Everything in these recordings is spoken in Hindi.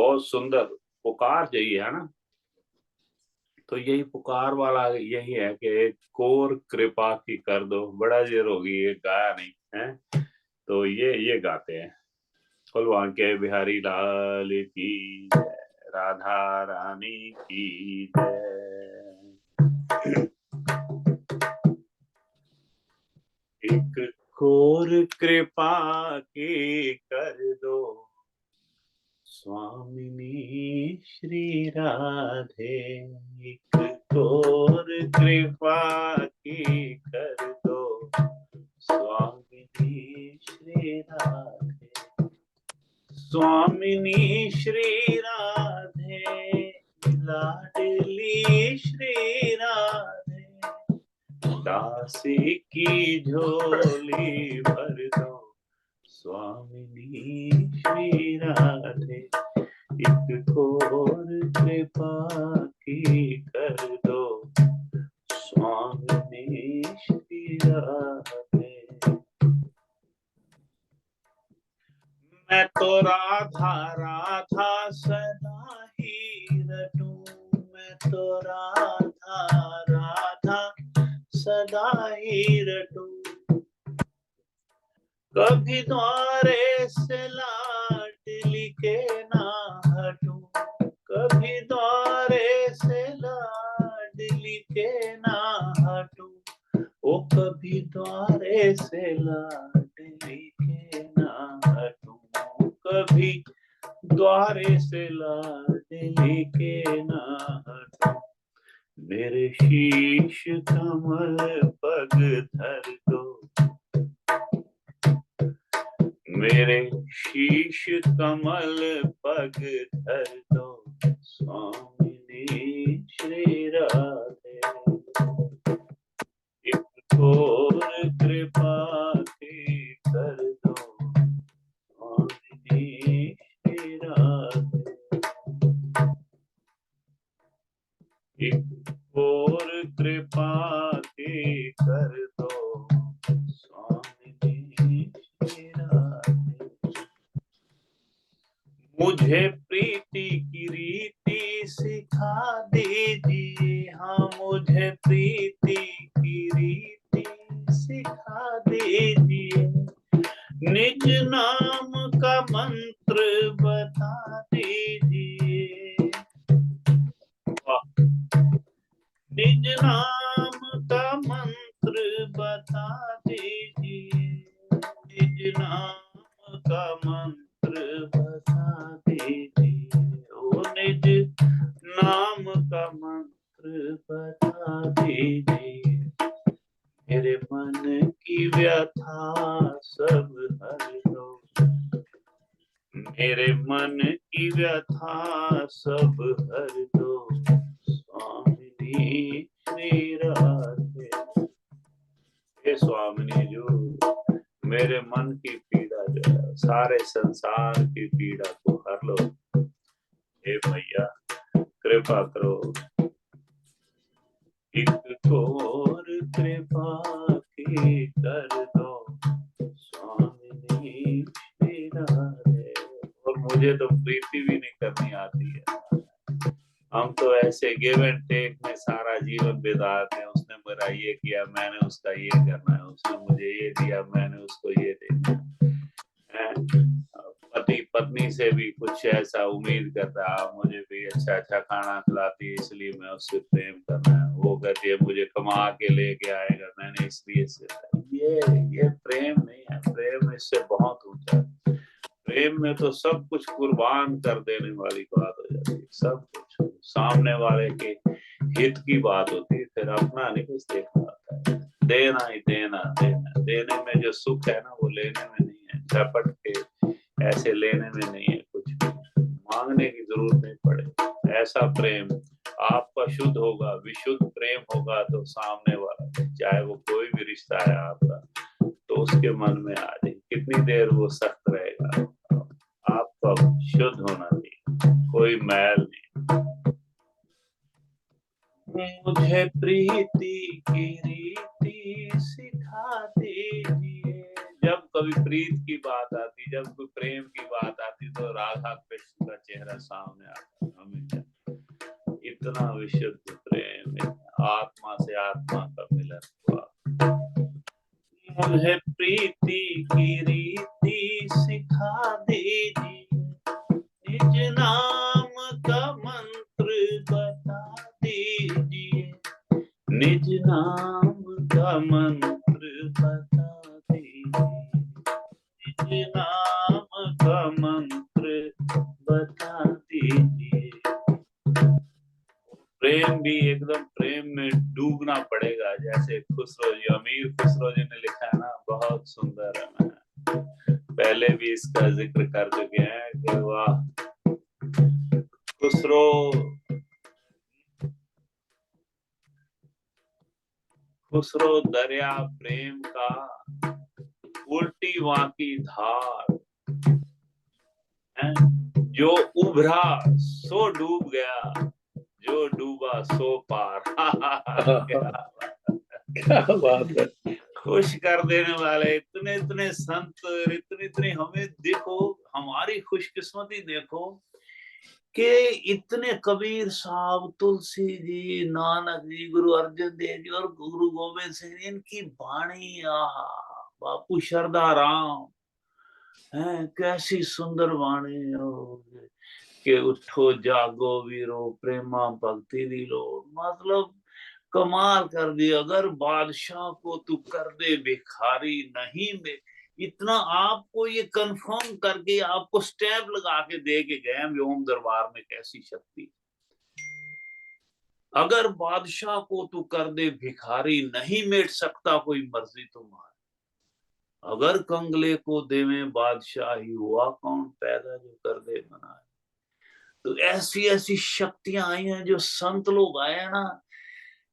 बहुत सुंदर पुकार चाहिए है ना। तो यही पुकार वाला यही है कि एक कोर कृपा की कर दो, बड़ा देर होगी ये गाया नहीं है। तो ये गाते हैं। फुलवान के बिहारी लाल की जय, राधा रानी की जय। एक कोर कृपा की कर दो स्वामिनी श्री राधे। एक कोर कृपा की कर दो स्वामिनी श्री राधे। स्वामिनी श्री राधे, लाडली श्री राधे, दासी की झोली भर दो स्वामिनी श्री राधे। एक कोर कृपा की कर दो स्वामिनी श्री राधे। मैं तो राधा राधा सदा ही रटूं, मैं तो राधा राधा सदा ही रटूं। कभी द्वारे से लाडली के ना हटूं, कभी द्वारे से लाडली के ना हटूं। ओ कभी द्वारे से लाडली के ना हटूं, कभी द्वारे से लाडली के ना हटूं। मेरे शीश कमल पग धर दो, मेरे शीश कमल पग धर दो स्वामिनी श्री राधे। एक कोर कृपा की कर दो स्वामिनी श्री राधे। एक कोर कृपा की कर दो स्वामिनी श्री राधे। मुझे प्रीति की रीति सिखा दीजिए, हाँ मुझे प्रीति की रीति सिखा दीजिए। निज नाम का मंत्र बता दीजिए, निज नाम का मंत्र बता दीजिए। निज नाम का मंत्र बता दीजिए, ओ निज नाम का मंत्र बता दीजिए। मेरे मन की व्यथा सब हर दो, मेरे मन की व्यथा सब हर दो स्वामिनी श्री राधे। हे स्वामिनी जो मेरे मन की पीड़ा जो है, सारे संसार की पीड़ा को हर लो। हे मैया कृपा करो। एक कोर कृपा की कर दो स्वामिनी श्री राधे। और मुझे तो प्रीति भी नहीं करनी आती है, हम तो ऐसे गिव एंड टेक में सारा जीवन बिताते हैं। उसने मेरा ये किया, मैंने उसका ये करना है, उसने मुझे ये दिया, मैंने उसको ये देना है। पति पत्नी से भी कुछ ऐसा उम्मीद करता है, मुझे भी अच्छा अच्छा खाना खिलाती है इसलिए मैं उससे प्रेम करना है। वो कहती है मुझे कमा के लेके आएगा, मैंने इसलिए से। ये प्रेम नहीं है, प्रेम इससे बहुत ऊंचा है। प्रेम में तो सब कुछ कुर्बान कर देने वाली बात हो जाती है, सब कुछ सामने वाले के हित की बात होती है, फिर अपना नहीं कुछ देखना आता है। देना ही देना, देना देने में जो सुख है ना वो लेने में नहीं है। झपट के ऐसे लेने में नहीं है, कुछ मांगने की जरूरत नहीं पड़े। ऐसा प्रेम आपका शुद्ध होगा, विशुद्ध प्रेम होगा तो सामने वाला चाहे वो कोई भी रिश्ता है आपका तो उसके मन में आ जाए। कितनी देर वो सख्त रहेगा, आपका शुद्ध होना चाहिए, कोई मैल नहीं। मुझे प्रीति की रीति सिखा दीजिए। जब कभी प्रीत की बात आती नहीं, जब कोई प्रेम की बात आती तो राधा कृष्ण का चेहरा सामने आता हमेशा। इतना विशुद्ध प्रेम, आत्मा से आत्मा का मिलन हुआ। मुझे प्रीति की रीति सिखा दीजिए, निज नाम का मंत्र बता दीजिए, निज नाम का मंत्र बता दीजिए, निज नाम का मंत्र बता दीजिए। प्रेम भी एकदम प्रेम में डूबना पड़ेगा, जैसे खुसरो जी, अमीर खुसरो जी ने लिखा है ना, बहुत सुंदर है। पहले भी इसका जिक्र कर चुके हैं कि वाह, खुसरो दरिया प्रेम का, उल्टी वाकी धार है, जो उभरा सो डूब गया, जो डूबा सो पार। क्या बात है। खुश कर देने वाले इतने इतने संत, इतने इतने, हमें देखो हमारी खुशकिस्मती देखो कि इतने कबीर साहब, तुलसी जी, नानक जी, गुरु अर्जन देव जी और गुरु गोविंद सिंह जी, इनकी वाणी, आहा, बापू शरदा राम है, कैसी सुंदर वाणी के उठो जागो वीरो प्रेमा भक्ति दी लो। मतलब कमाल कर दिया। अगर बादशाह को तू कर दे भिखारी नहीं में, इतना आपको ये कंफर्म करके आपको स्टैम्प लगा के दे के गए व्योम दरबार में, कैसी शक्ति। अगर बादशाह को तू कर दे भिखारी, नहीं मिट सकता कोई मर्जी तुम्हारी। अगर कंगले को देवे बादशाही, हुआ कौन पैदा जो कर दे बनाए। तो ऐसी ऐसी शक्तियां आई हैं, जो संत लोग आए हैं ना,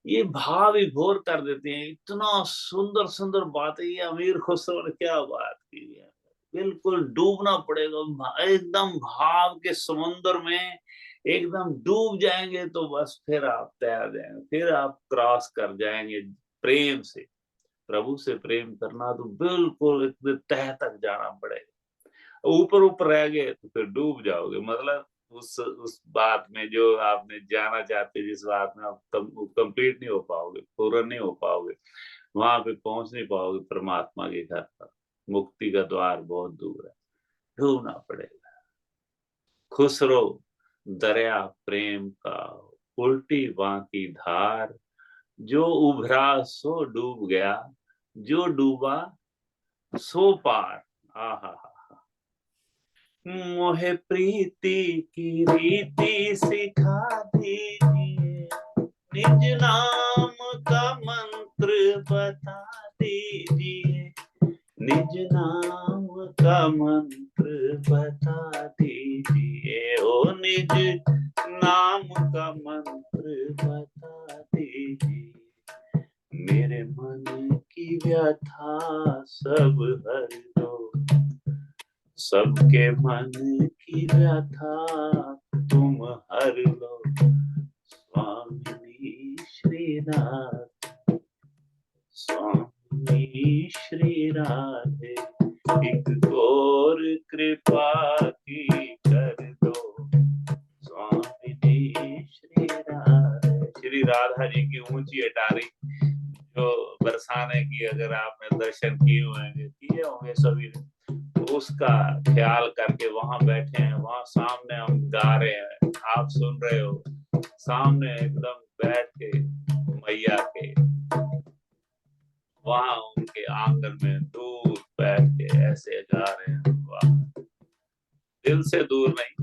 ये भाव विभोर कर देते हैं। इतना सुंदर सुंदर बातें ये अमीर खुसरो ने क्या बात की है। बिल्कुल डूबना पड़ेगा एकदम भाव के समुद्र में, एकदम डूब जाएंगे तो बस फिर आप तैर जाएंगे, फिर आप क्रॉस कर जाएंगे। प्रेम से, प्रभु से प्रेम करना तो बिल्कुल तह तक जाना पड़ेगा। ऊपर ऊपर रह गए तो फिर डूब जाओगे। मतलब उस बात में जो आपने जाना चाहते, जिस बात में आप कंप्लीट नहीं हो पाओगे, पूर्ण नहीं हो पाओगे, वहां पे पहुंच नहीं पाओगे परमात्मा के घर पर। मुक्ति का द्वार बहुत दूर है, ढूंढना पड़ेगा। खुसरो दरिया प्रेम का, उल्टी बांकी धार, जो उभरा सो डूब गया, जो डूबा सो पार। आहा, मोहे प्रीति की रीति सिखा दीजिए, निज नाम का मंत्र बता दीजिए, निज नाम का मंत्र बता दीजिए, ओ निज नाम का मंत्र बता दीजिए, मेरे मन की व्यथा सब हर दो, सबके मन की व्यथा तुम हर लो, स्वामी श्री राधे, स्वामी श्री राधे, एक और कृपा की कर दो, स्वामी श्री राधे। श्री राधा जी की ऊंची अटारी जो बरसाने की, अगर आपने दर्शन किए होंगे सभी ने, उसका ख्याल करके वहां बैठे हैं, वहां सामने हम गा रहे हैं, आप सुन रहे हो, सामने एकदम बैठ के मैया के, वहां उनके आंगन में दूर बैठ के ऐसे गा रहे हैं। वाह, दिल से दूर नहीं,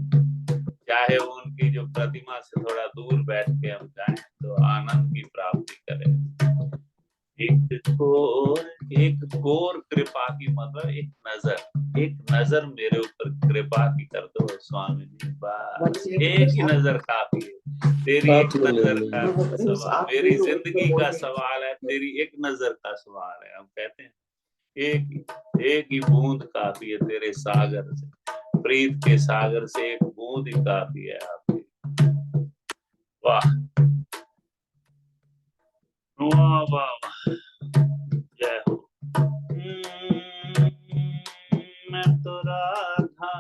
चाहे उनकी जो प्रतिमा से थोड़ा दूर बैठ के हम गाएं तो आनंद की प्राप्ति करें। एक कोर कृपा की, मतलब एक नजर मेरे ऊपर कृपा की कर दो स्वामी जी, बस एक ही नजर काफी है। तेरी एक नजर का सवाल, मेरी जिंदगी का सवाल है, तेरी एक नजर का सवाल है। हम कहते हैं एक ही बूंद काफी है तेरे सागर से, प्रीत के सागर से एक बूंद ही काफी है आपकी। वाह वाह वाह, जय हो। मैं तो राधा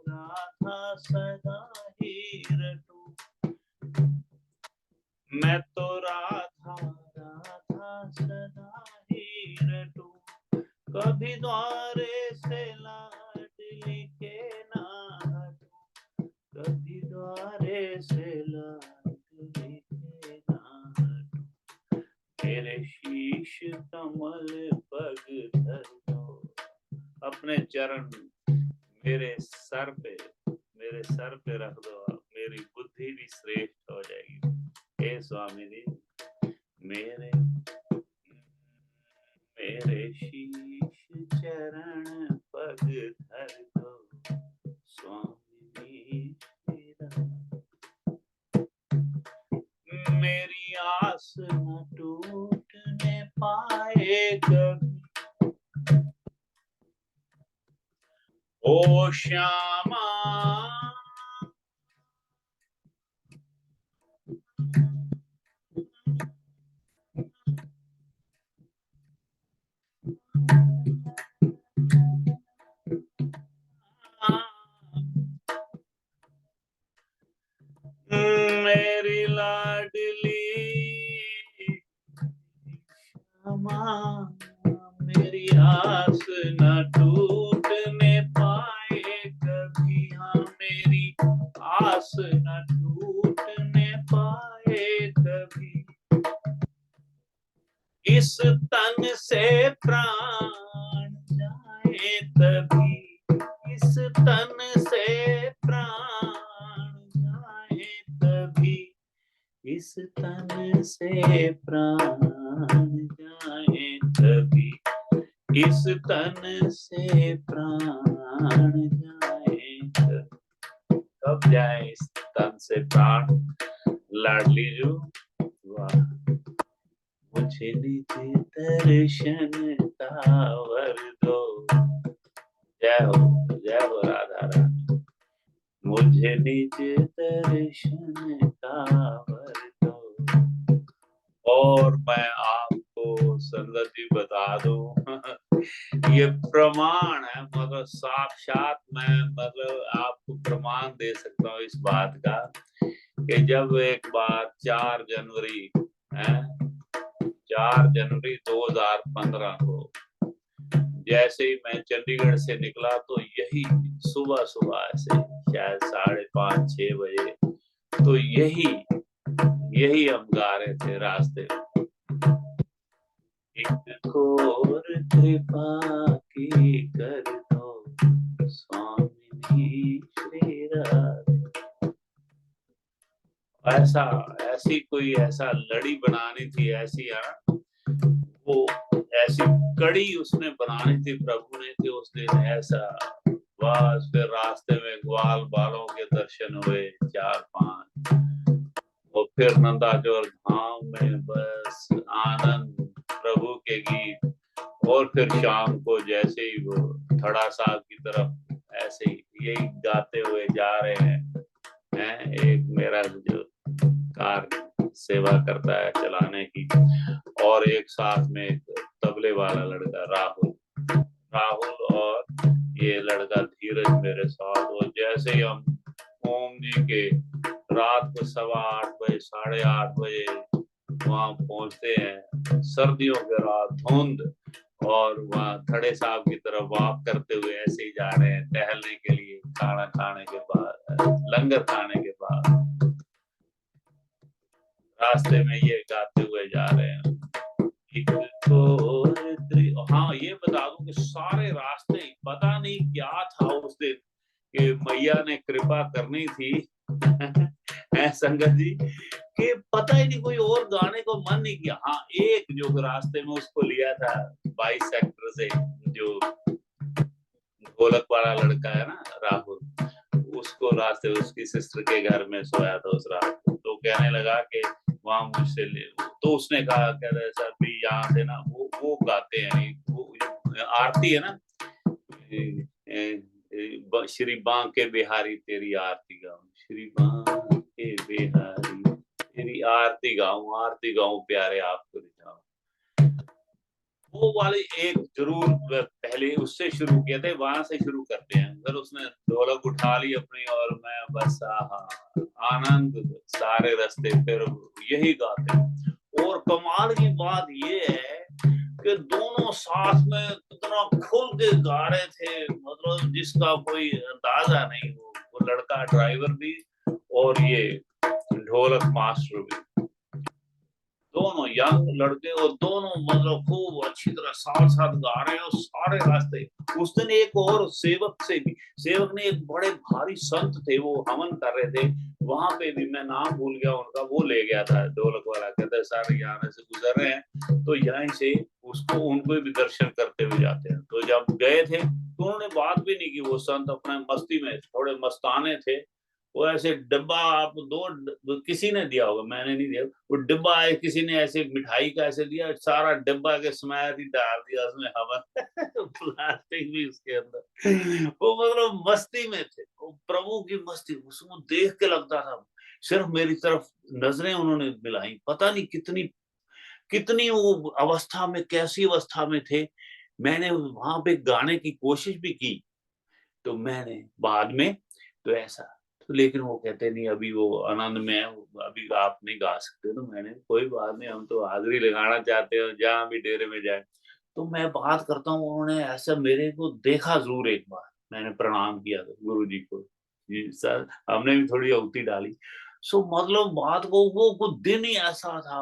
राधा सदा ही रटूं, मैं तो राधा राधा सदा ही रटूं, कभी द्वारे से लाडली के ना हटूं, कभी द्वारे से लाडली के ना हटूं, मेरे शीश कमल पग धर दो, अपने चरण मेरे सर पे रख दो, मेरी बुद्धि भी श्रेष्ठ हो जाएगी। हे स्वामी जी, मेरे मेरे शीश चरण पग धर दो, स्वामी तेरा, मेरी आस न टूटने पाए कभी, ओ श्यामा मेरी लाडली श्यामा, मेरी आस न टूटने पाए कभी, हाँ मेरी आस न टूटने पाए कभी, इस तन से प्राण जाए तभी, इस तन से प्राण जाए तभी, इस तन से प्राण जाए तभी, इस तन से प्राण जाए तभी, कब जाए इस तन से प्राण लाडली जो, वाह, मुझे निज दर्शन का वर दो, जय हो राधा रानी, मुझे निज दर्शन का वर दो। और मैं आपको संगत जी बता दूं ये प्रमाण है, मतलब साक्षात मैं मतलब आपको प्रमाण दे सकता हूँ इस बात का कि जब एक बार 4 जनवरी 2015 को जैसे ही मैं चंडीगढ़ से निकला तो यही सुबह सुबह ऐसे शायद 5:30-6 बजे, तो यही हम गा रहे थे रास्ते में, एक और कृपा की कर दो स्वामी श्री राधे, ऐसी कोई ऐसा लड़ी बनानी थी, ऐसी है वो ऐसी कड़ी उसने बनानी थी प्रभु ने कि उस दिन ऐसा, बस फिर रास्ते में ग्वाल बालों के दर्शन हुए 4-5, और फिर नंदाचौर धाम में बस आनंद प्रभु के गीत, और फिर शाम को जैसे ही वो थड़ा साहब की तरफ ऐसे ही यही गाते हुए जा रहे हैं एक मेरा जो कार सेवा करता है चलाने की, और एक साथ में एक तबले वाला लड़का राहुल और ये लड़का धीरज मेरे साथ, और जैसे ही हम ओम जी के रात को 8:15 बजे 8:30 बजे वहां पहुंचते हैं, सर्दियों के रात धुंध, और वहां थड़े साहब की तरफ वॉक करते हुए ऐसे ही जा रहे हैं टहलने के लिए, खाना खाने के बाद, लंगर खाने के बाद, रास्ते में ये गाते हुए जा रहे हैं। हाँ ये बता दूं कि सारे रास्ते पता नहीं क्या था उस दिन कि मैया ने कृपा करनी थी है संगत जी, कि पता ही नहीं कोई और गाने को मन नहीं किया। हाँ एक जो रास्ते में उसको लिया था 22 सेक्टर से, जो ढोलक वाला लड़का है ना राहुल, उसको रास्ते उसकी सिस्टर के घर में सोया था उस रात, तो कहने लगा कि वहां मुझसे ले, तो उसने कहा कह रहे सर भी यहाँ से ना वो गाते हैं, वो आरती है ना, श्री बांके बिहारी तेरी आरती गाऊं, श्री बांके बिहारी तेरी आरती गाऊं प्यारे आपको रिझाऊं, वो वाली एक जरूर पहले उससे शुरू किए थे, वहां से शुरू करते हैं। फिर उसने ढोलक उठा ली अपनी और मैं बस आहा आनंद सारे रास्ते फिर यही गाते हैं। और कमाल की बात ये है कि दोनों साथ में इतना खुल के गा रहे थे, मतलब जिसका कोई अंदाजा नहीं। वो लड़का ड्राइवर भी और ये ढोलक मास्टर भी, दोनों यंग लड़के और दोनों मतलब खूब अच्छी तरह साथ साथ गा रहे हैं और सारे रास्ते। उस दिन एक और सेवक से भी, सेवक ने एक बड़े भारी संत थे, वो हवन कर रहे थे, वहां पे भी मैं नाम भूल गया उनका, वो ले गया था ढोलक वाला, कहते सर यहाँ से गुजर रहे हैं तो यहाँ से उसको उनको भी दर्शन करते हुए जाते हैं। तो जब गए थे तो उन्होंने बात भी नहीं की, वो संत अपने मस्ती में थोड़े मस्ताने थे। वो ऐसे डिब्बा आप किसी ने दिया होगा, मैंने नहीं दिया, वो डिब्बा है किसी ने ऐसे मिठाई का ऐसे दिया, सारा डिब्बा के समेत ही डाल दिया उसमें हवन प्लास्टिक भी उसके अंदर। वो मतलब मस्ती में थे, वो प्रभु की मस्ती, उसको देख के लगता था सिर्फ मेरी तरफ नजरें उन्होंने मिलाई, पता नहीं कितनी कितनी वो अवस्था में, कैसी अवस्था में थे। मैंने वहां पे गाने की कोशिश भी की, तो मैंने बाद में तो ऐसा, तो लेकिन वो कहते नहीं अभी वो आनंद में है, अभी आप नहीं गा सकते। तो मैंने कोई बात नहीं, हम तो हाजिरी लगाना चाहते हैं जहां भी डेरे में जाए। तो मैं बात करता हूँ, उन्होंने ऐसा मेरे को देखा जरूर एक बार, मैंने प्रणाम किया था गुरु जी को, जी सर, हमने भी थोड़ी अवती डाली। सो मतलब बात को वो दिन ही ऐसा था।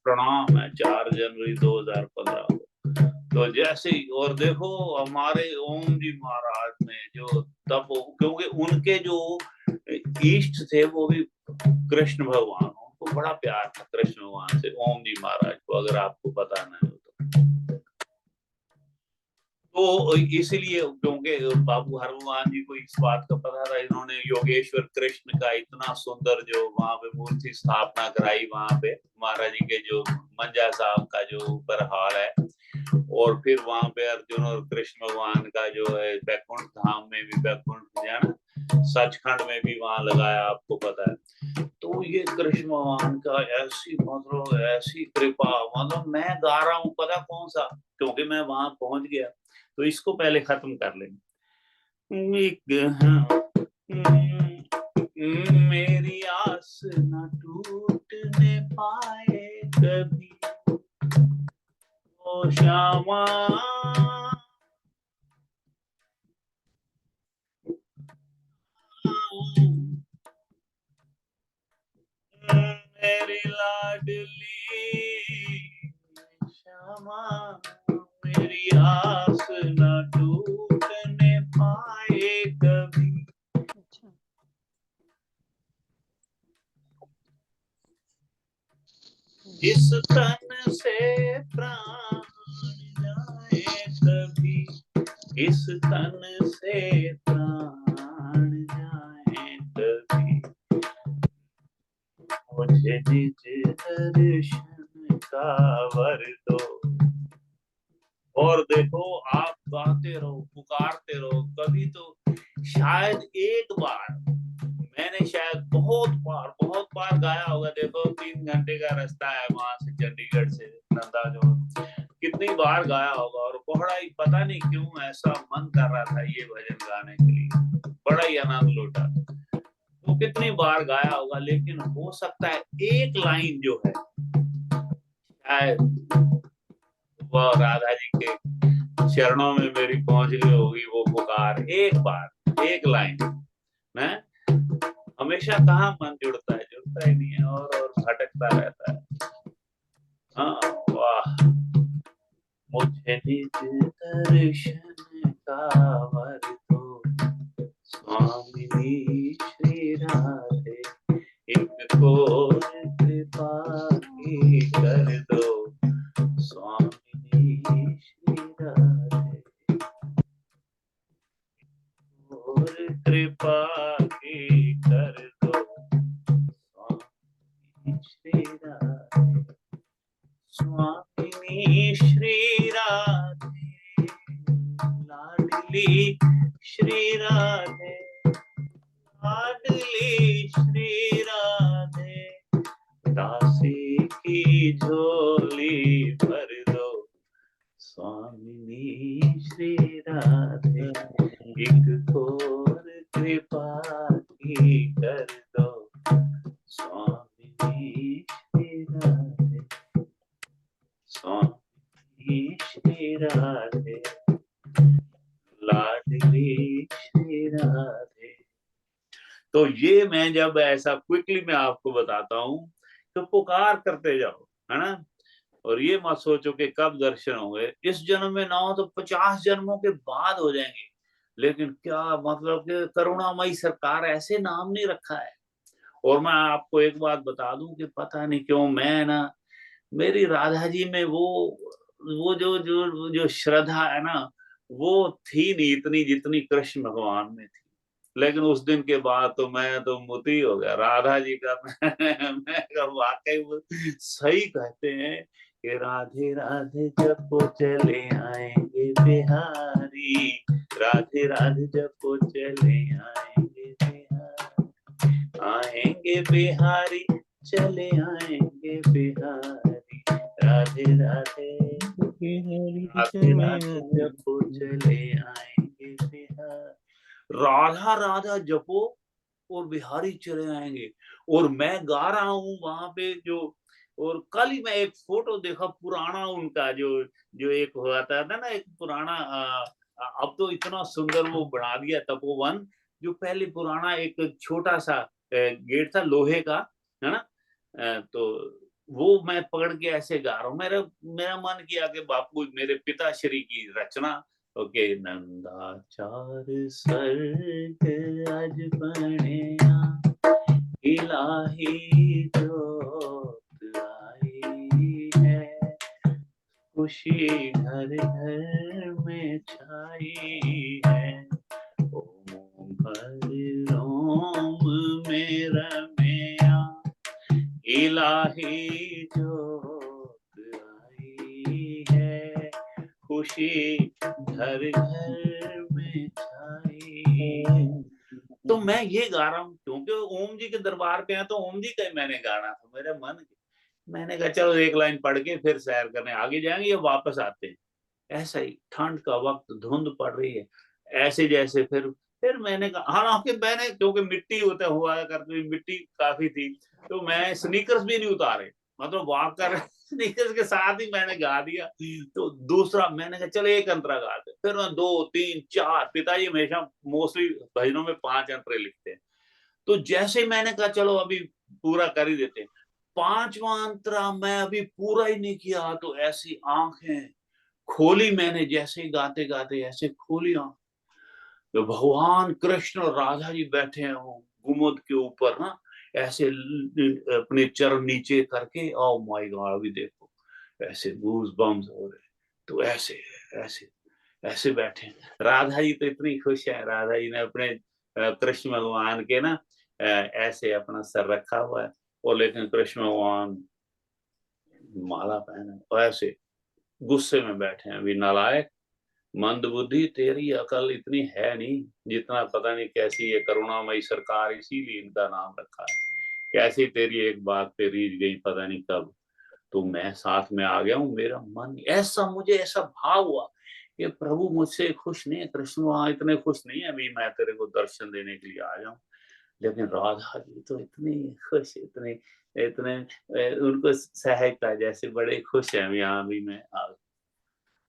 प्रणाम है 4 जनवरी 2015 को। तो जैसे ही, और देखो हमारे ओम जी महाराज ने जो तब, क्योंकि उनके जो इष्ट थे वो भी कृष्ण भगवान, उनको बड़ा प्यार था कृष्ण भगवान से, ओम जी महाराज को, अगर आपको पता नहीं हो तो इसलिए, क्योंकि बाबू हनुमान जी को इस बात का पता था, इन्होंने योगेश्वर कृष्ण का इतना सुंदर जो वहां पे मूर्ति स्थापना कराई, वहां पे महाराज जी के जो मंजा साहब का जो ऊपर हाल है, और फिर वहां पे अर्जुन और कृष्ण भगवान का जो है बैकुंठ धाम में भी, बैकुंठ है ना, सचखंड में भी वहां लगाया, आपको पता है। तो ये कृष्ण भगवान का ऐसी मतलब ऐसी कृपा, मतलब मैं गा रहा हूँ पता कौन सा, क्योंकि मैं वहां पहुंच गया। तो इसको पहले खत्म कर लेंगे। मेरी आस न टूटने पाए कभी, ओ श्यामा मेरी लाडली श्यामा, मेरी आस न टूटने पाए कभी। अच्छा। इस तन से प्राण जाए कभी, इस तन से प्राण जाए कभी, मुझे निज दर्शन का वर दो। और देखो आप गाते रहो, पुकारते रहो, कभी तो शायद एक बार, मैंने शायद बहुत बार गाया होगा। देखो 3 घंटे का रास्ता है वहां से, चंडीगढ़ से नंदा जो, कितनी बार गाया होगा, और बड़ा ही पता नहीं क्यों ऐसा मन कर रहा था ये भजन गाने के लिए, बड़ा ही आनंद लौटा। तो कितनी बार गाया होगा, लेकिन हो सकता है एक लाइन जो है शायद वो राधा जी के चरणों में मेरी पहुंच गई होगी, वो पुकार एक बार, एक लाइन। मैं हमेशा कहाँ मन जुड़ता है, जुड़ता ही नहीं है, और भटकता रहता है। हाँ वाह, मुझे निज दर्शन का वर दो, स्वामिनी श्री राधे, इनको कृपा की कर दो, स्वामिनी श्री राधे, और कृपा की कर दो, स्वामिनी श्री राधे, स्वामिनी श्री राधे, लाडली श्री राधे, लाडली श्री राधे, दासी की झोली भर दो, कर दो स्वामी श्री राधे, स्वामी श्री राधे, लाडली श्री राधे। तो ये मैं जब ऐसा क्विकली मैं आपको बताता हूँ तो पुकार करते जाओ, है ना। और ये मत सोचो कि कब दर्शन होंगे, इस जन्म में ना हो तो 50 जन्मों के बाद हो जाएंगे। लेकिन क्या मतलब कि करुणामयी सरकार ऐसे नाम नहीं रखा है। और मैं आपको एक बात बता दूं कि पता नहीं क्यों मैं ना, मेरी राधा जी में वो जो जो जो श्रद्धा है ना, वो थी नहीं इतनी जितनी कृष्ण भगवान में थी। लेकिन उस दिन के बाद तो मैं तो मोती हो गया राधा जी का। मैं वाकई वो सही कहते हैं कि राधे राधे जपो चले आएंगे बिहारी, राधे राधे जपो चले आएंगे बिहारी, आएंगे बिहारी चले आएंगे बिहारी, राधे राधे राधे राधे जपो चले आएंगे बिहारी, राधा राधा जपो और बिहारी चले आएंगे। और मैं गा रहा हूँ वहां पे जो, और कल ही मैं एक फोटो देखा पुराना उनका, जो जो एक हुआ था ना एक पुराना अब तो इतना सुंदर वो बना दिया तपोवन। जो पहले पुराना एक छोटा सा गेट था लोहे का, है ना। तो वो मैं पकड़ के ऐसे गा रहा हूँ। मेरा मेरा मन किया कि बापू मेरे पिताश्री की रचना, ओके। नंदाचार स्वर्ग अज बनिया, इलाही जोत आई है, खुशी घर घर में छाई है, ओम हरि ओम मेरा मैया, इलाही जोत आई है, खुशी घर घर में छाई है। तो मैं ये गा रहा हूँ क्योंकि ओम जी के दरबार पे है, तो ओम जी का ही मैंने गाना था मेरे मन के। मैंने कहा चलो एक लाइन पढ़ के फिर सैर करने आगे जाएंगे या वापस आते हैं। ऐसा ही ठंड का वक्त, धुंध पड़ रही है, ऐसे जैसे फिर मैंने कहा, हालांकि मैंने क्योंकि मिट्टी होता हुआ करती मिट्टी काफी थी, तो मैं स्नीकर्स भी नहीं उतारे, मतलब वॉक कर स्नीकर्स के साथ ही मैंने गा दिया। तो दूसरा मैंने कहा चलो एक अंतरा गा दे, फिर मैं 2 3 4, पिताजी हमेशा मोस्टली भजनों में 5 अंतरे लिखते हैं। तो जैसे ही मैंने कहा चलो अभी पूरा कर ही देते हैं, 5वां अंतरा मैं अभी पूरा ही नहीं किया तो ऐसी आंखें खोली मैंने, जैसे ही गाते गाते ऐसे खोली आंख, तो भगवान कृष्ण और राधा जी बैठे हैं वो गुमुद के ऊपर ना, ऐसे अपने चरण नीचे करके, ओ माय गॉड अभी देखो ऐसे गूज बम्स हो रहे। तो ऐसे ऐसे ऐसे बैठे, राधा जी तो इतनी खुश है, राधा जी ने अपने कृष्ण भगवान के ना ऐसे अपना सर रखा हुआ है, और लेकिन कृष्ण भगवान माला पहने और ऐसे गुस्से में बैठे हैं, अभी नालायक मंद बुद्धि, तेरी अकल इतनी है नहीं जितना पता नहीं कैसी ये करुणामयी सरकार, इसीलिए इनका नाम रखा है, कैसी तेरी एक बात पे रीझ गई पता नहीं कब। तो मैं साथ में आ गया हूँ, मेरा मन ऐसा, मुझे ऐसा भाव हुआ कि प्रभु मुझसे खुश नहीं है, कृष्ण वहां इतने खुश नहीं है अभी मैं तेरे को दर्शन देने के लिए आ जाऊं। लेकिन राधा जी तो इतनी खुश, इतने इतने उनको सहजता जैसे बड़े खुश है यहाँ भी मैं आ।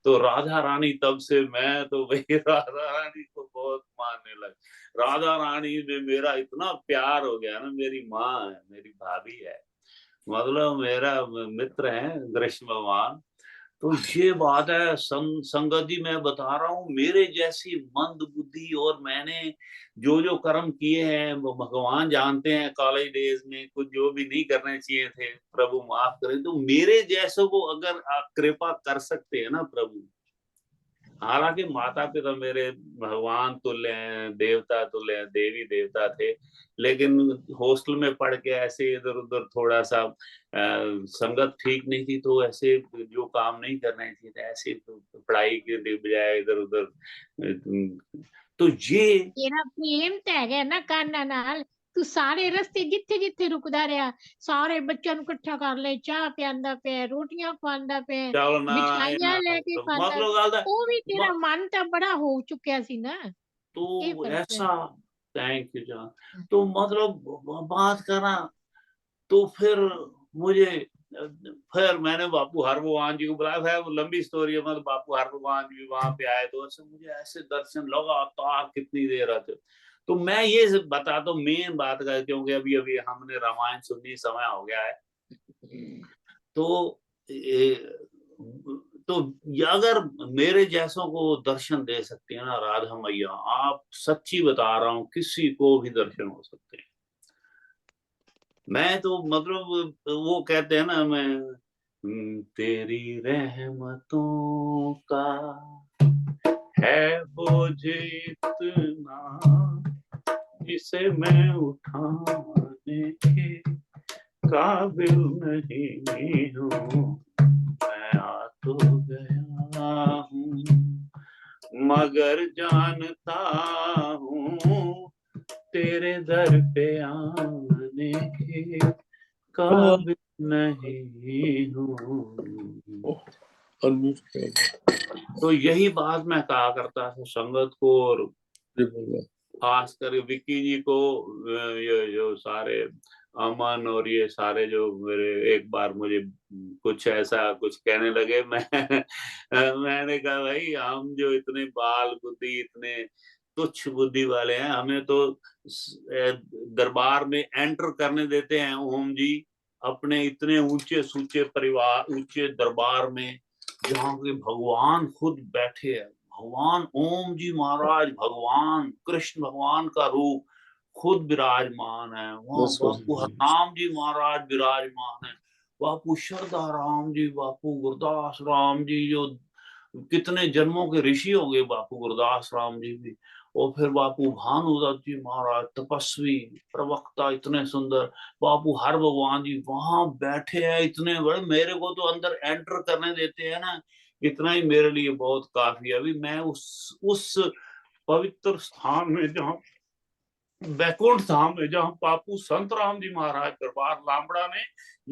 तो राधा रानी, तब से मैं तो भाई राधा रानी को बहुत मानने लगा। राधा रानी में मेरा इतना प्यार हो गया ना, मेरी माँ है, मेरी भाभी है, मतलब मेरा मित्र है कृष्ण भगवान। तो ये बात है संगत जी, मैं बता रहा हूँ मेरे जैसी मंद बुद्धि, और मैंने जो जो कर्म किए हैं वो भगवान जानते हैं, कॉलेज डेज में कुछ जो भी नहीं करने चाहिए थे, प्रभु माफ करें। तो मेरे जैसों को अगर आप कृपा कर सकते हैं ना प्रभु, हालांकि माता पिता मेरे भगवान तुल्य हैं, देवता तुल्य हैं, देवी देवता थे, लेकिन हॉस्टल में पढ़ के ऐसे इधर उधर थोड़ा सा संगत ठीक नहीं थी, तो ऐसे जो काम नहीं करने चाहिए ऐसे पढ़ाई के बजाय इधर उधर। तो ये तेरा प्रेम तो है ना कान्हा नाल, तू सारे रस्ते जिथे जिथे रुकदा रहा, सारे बच्चों को इकट्ठा कर ले, चाह पियांदा पे, रोटियां खवांदा पे, चलो मिठाइयां लेके खांदा, मतलब वो भी तेरा मन तो बड़ा हो चुकिया सी ना। तो ये फर्क है। Thank you John. तो मतलब बात करना, तो फिर मुझे, फिर मैंने बापू हर भगवान जी को बुलाया। फिर वो लंबी स्टोरी है, मतलब बापू हर भगवान जी वहां पे आए तो ऐसे मुझे ऐसे दर्शन लगातार कितनी देर रहते। तो मैं ये बताता हूँ मेन बात का, क्योंकि अभी अभी हमने रामायण सुनने समय हो गया है। तो तो अगर मेरे जैसों को दर्शन दे सकती है ना राधा मैया, आप सच्ची बता रहा हूँ किसी को भी दर्शन हो सकते हैं। मैं तो मतलब वो कहते हैं ना, मैं तेरी रहमतों का है बोझ इतना जिसे मैं उठाने के काबिल नहीं हूँ। मैं आ तो गया हूँ मगर जानता हूँ तेरे दर पे आने के काबिल नहीं हूँ। तो यही बात मैं कहा करता था संगत को, और खास कर विक्की जी को, ये जो सारे अमन और ये सारे जो मेरे एक बार मुझे कुछ ऐसा कुछ कहने लगे, मैंने कहा भाई हम जो इतने बाल बुद्धि इतने तुच्छ बुद्धि वाले हैं, हमें तो दरबार में एंटर करने देते हैं ओम जी अपने इतने ऊंचे सूचे परिवार ऊंचे दरबार में, जहाँ के भगवान खुद बैठे हैं। भगवान ओम जी महाराज, भगवान कृष्ण भगवान का रूप खुद विराजमान है वहाँ। बापू हरनाम जी महाराज विराजमान है, बापू श्रद्धा राम जी, बापू गुरदास राम जी, जो कितने जन्मों के ऋषि हो गए बापू गुरदास राम जी भी। और फिर बापू भानुदत्त जी महाराज तपस्वी प्रवक्ता इतने सुंदर, बापू हर भगवान जी वहां बैठे हैं इतने बड़े। मेरे को तो अंदर एंटर करने देते हैं ना, इतना ही मेरे लिए बहुत काफी है। अभी मैं उस पवित्र स्थान में जहाँ बैकुंठ धाम में, जहाँ बापू संत राम जी महाराज दरबार लामड़ा ने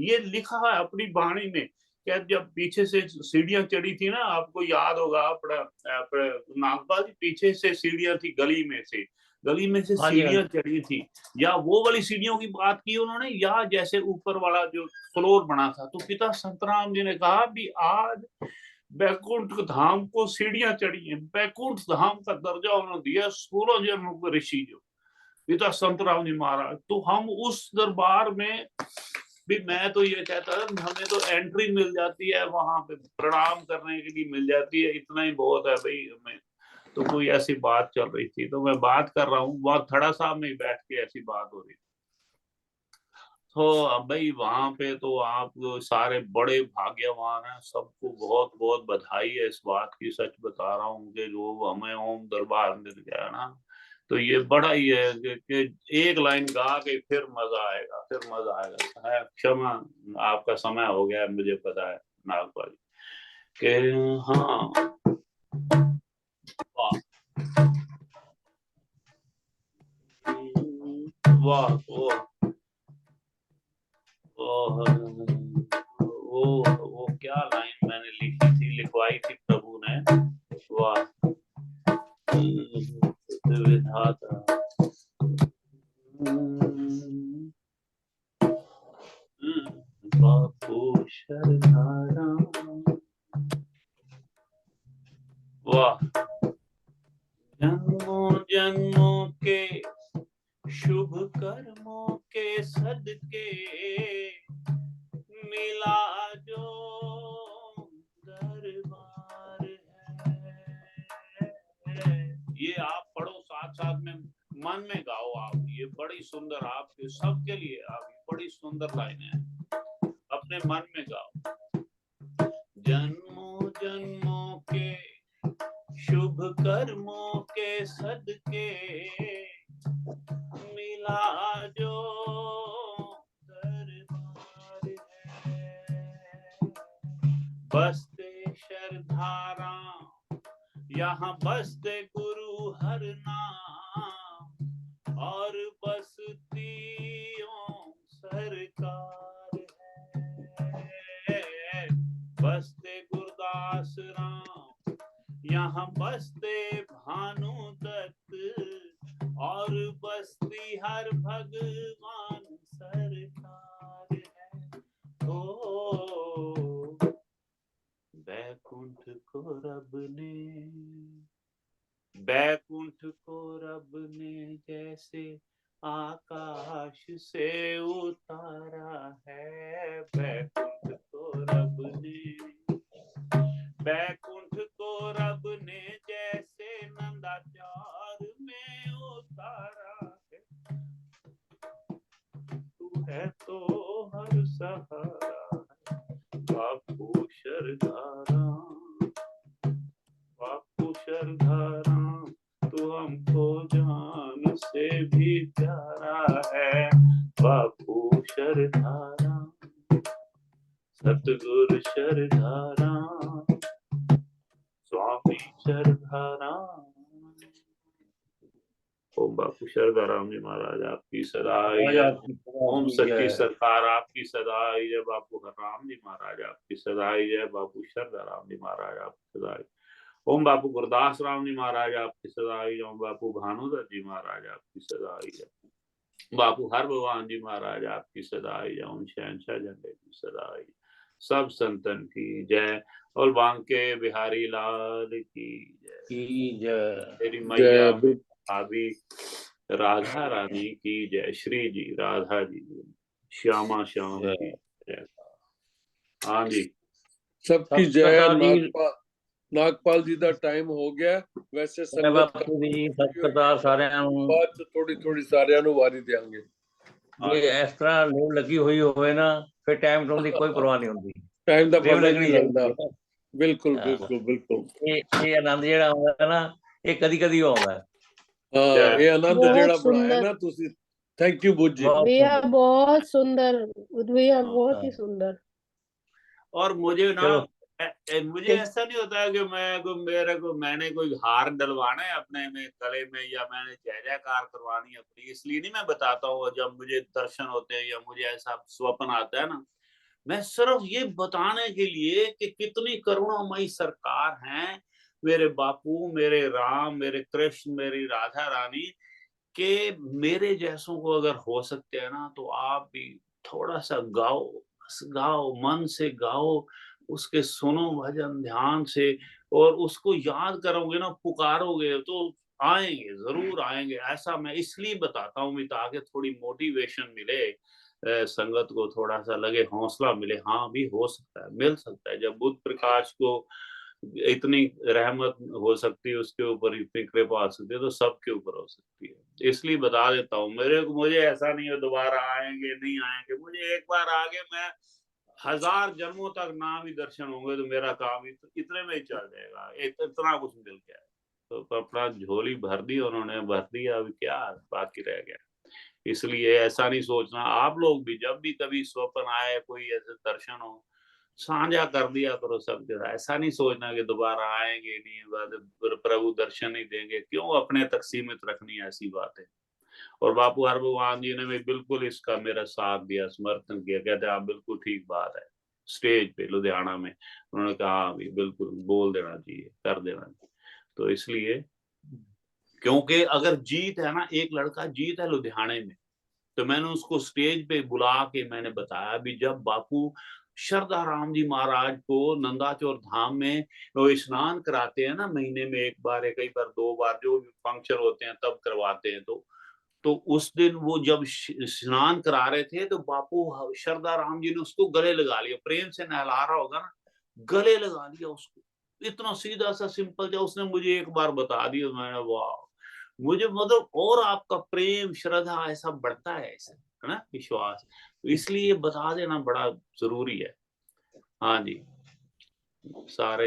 ये लिखा है अपनी वाणी में, क्या जब पीछे से सीढ़ियां चढ़ी थी ना, आपको याद होगा अपना नागपाल जी, पीछे से सीढ़ियां थी गली में से सीढ़ियां चढ़ी थी, या वो वाली सीढ़ियों की बात की उन्होंने, या जैसे ऊपर वाला जो फ्लोर बना था। तो पिता संतराम जी ने कहा भी आज बैकुंठ धाम को सीढ़ियां चढ़ी हैं, बैकुंठ धाम का दर्जा उन्होंने दिया 16 जन्मों के ऋषि जो पिता संतराम जी महाराज। तो हम उस दरबार में भी, मैं तो ये कहता था हमें तो एंट्री मिल जाती है वहां पे, प्रणाम करने के लिए मिल जाती है, इतना ही बहुत है भाई हमें। तो कोई ऐसी बात चल रही थी तो मैं बात कर रहा हूँ, वहां थड़ा साहब में बैठ के ऐसी बात हो रही। तो अब भाई वहां पे तो आप सारे बड़े भाग्यवान हैं, सबको बहुत बहुत बधाई है इस बात की। सच बता रहा हूँ कि जो हमें ओम दरबार मिल गया ना, तो ये बड़ा ही है कि एक लाइन गा के फिर मजा आएगा, फिर मजा आएगा। है क्षमा, आपका समय हो गया मुझे पता है नागपाल के। हाँ वाह वाह वो क्या लाइन मैंने लिखी थी, लिखवाई थी प्रभु ने। वाह विधाता, बापू शरधारा। वाह, जन्मों जन्मों के शुभ कर्मों के सदके मिला जो दरबार है। ये आप पढ़ो साथ साथ में, मन में गाओ आप, ये बड़ी सुंदर आपके सबके लिए आप बड़ी सुंदर लाइन है, अपने मन में गाओ। जन्मों जन्मों के शुभ कर्मों के सदके मिला जो दरबार है। बसते शरधारा यहाँ बसते गुरु हर नाम, और बसती ओम सरकार है। बसते गुरदास राम यहाँ बसते भानुदत्त, और बस आकाश से उतारा है बैकुंठ को रब ने, बैकुंठ को रब ने जैसे नंदाचार में उतारा है। तू है तो हर सहारा बापू शरधारा, बापू शरधारा तू हमको जान से भी प्यारा है। बापू शरधारा सतगुरु शरधारा स्वामी शरधारा। ओम बापू शरधाराम जी महाराज आपकी सदाई जय। ओम सच्ची सरकार आपकी सदाई जय। बापू हरराम जी महाराज आपकी सदाई जय। बापू शरधाराम जी महाराज आपकी सदाई। ओम बापू गुरदास राम जी महाराज आपकी सदाई। ओम बापू भानुदर जी महाराज आपकी सदाई जय। बापू हर भगवान जी महाराज आपकी सदाई जय। ओम शहनशाह झंडे की सदाई। सब संतन की जय और बांके बिहारी लाल की जय। तेरी मैया भाभी राधा रानी की जय। श्री जी राधा जी श्यामा श्याम की जय। हाँ जी सबकी जय। नागपाल जी ਦਾ ਟਾਈਮ ਹੋ ਗਿਆ। ਵੈਸੇ ਸੰਗਤ ਦੀ ਸਤਿਕਾਰ ਸਾਰਿਆਂ ਨੂੰ। ਬਾਅਦ ਚ ਥੋੜੀ ਸਾਰਿਆਂ ਨੂੰ ਵਾਰੀ ਦੇਾਂਗੇ। ਜੇ ਇਸ ਤਰ੍ਹਾਂ ਲੋੜ ਲੱਗੀ ਹੋਈ ਹੋਵੇ ਨਾ ਫਿਰ ਟਾਈਮ ਤੋਂ ਦੀ ਕੋਈ ਪਰਵਾਹ ਨਹੀਂ ਹੁੰਦੀ। ਟਾਈਮ ਦਾ ਪਤਾ ਨਹੀਂ ਲੱਗਦਾ। ਬਿਲਕੁਲ ਬਿਲਕੁਲ ਬਿਲਕੁਲ। ਇਹ ਆਨੰਦ ਜਿਹੜਾ ਆਉਂਦਾ ਨਾ ਇਹ ਕਦੀ ਕਦੀ ਆਉਂਦਾ। ਹਾਂ ਇਹ ਆਨੰਦ ਜਿਹੜਾ ਬਣਾਇਆ ਨਾ ਤੁਸੀਂ। थैंक यू बुज जी। भैया बहुत सुंदर भैया, बहुत ही सुंदर। और मुझे ना मुझे ऐसा नहीं होता है कि मैंने कोई हार डलवाना है अपने में गले में या मैंने जय जयकार करवानी है अपनी, इसलिए नहीं मैं बताता हूँ। जब मुझे दर्शन होते हैं या मुझे ऐसा स्वप्न आता है ना, मैं सिर्फ ये बताने के लिए कि कितनी करुणामयी सरकार है मेरे बापू, मेरे राम, मेरे कृष्ण, मेरी राधा रानी, के मेरे जैसों को अगर हो सकते हैं ना तो आप भी थोड़ा सा गाओ, गाओ मन से गाओ, उसके सुनो भजन ध्यान से और उसको याद करोगे ना, पुकारोगे तो आएंगे, जरूर आएंगे। ऐसा मैं इसलिए बताता हूँ ताकि थोड़ी मोटिवेशन मिले संगत को, थोड़ा सा लगे, हौसला मिले। हाँ भी हो सकता है, मिल सकता है। जब बुद्ध प्रकाश को इतनी रहमत हो सकती है, उसके ऊपर इतनी कृपा आ सकती है, तो सबके ऊपर हो सकती है। इसलिए बता देता हूँ। मुझे ऐसा नहीं है दोबारा आएंगे नहीं आएंगे। मुझे एक बार आगे मैं 1000 जन्मों तक ना भी दर्शन होंगे तो मेरा काम इतने में ही चल जाएगा। इतना कुछ मिल गया तो अपना झोली भर दी उन्होंने, भर दिया, अभी क्या बाकी रह गया। इसलिए ऐसा नहीं सोचना। आप लोग भी जब भी कभी स्वप्न आए, कोई ऐसे दर्शन हो, साझा कर दिया करो सबके साथ। ऐसा नहीं सोचना कि दोबारा आएंगे नहीं, प्रभु दर्शन नहीं देंगे। क्यों अपने तक सीमित रखनी ऐसी बातें। और बापू हर भगवान जी ने भी बिल्कुल इसका मेरा साथ दिया, समर्थन किया। कहते आप बिल्कुल ठीक बात है। स्टेज पे लुधियाना में उन्होंने कहा भी बिल्कुल बोल देना चाहिए, कर देना चाहिए। तो इसलिए क्योंकि अगर जीत है ना, एक लड़का जीत है लुधियाने में, तो मैंने उसको स्टेज पे बुला के मैंने बताया भी जब बापू शरधाराम जी महाराज को नंदाचौर धाम में वो स्नान कराते हैं ना, महीने में एक बार या कई बार 2 बार, जो भी फंक्शन होते हैं तब करवाते हैं। तो उस दिन वो जब स्नान करा रहे थे तो बापू शरधाराम जी ने उसको गले लगा लिया। प्रेम से नहला रहा होगा ना, गले लगा लिया उसको। इतना सीधा सा सिंपल जो उसने मुझे एक बार बता दिया, मैंने वाह, मुझे मतलब और आपका प्रेम श्रद्धा ऐसा बढ़ता है, ऐसा है ना, विश्वास। तो इसलिए बता देना बड़ा जरूरी है। हाँ जी, सारे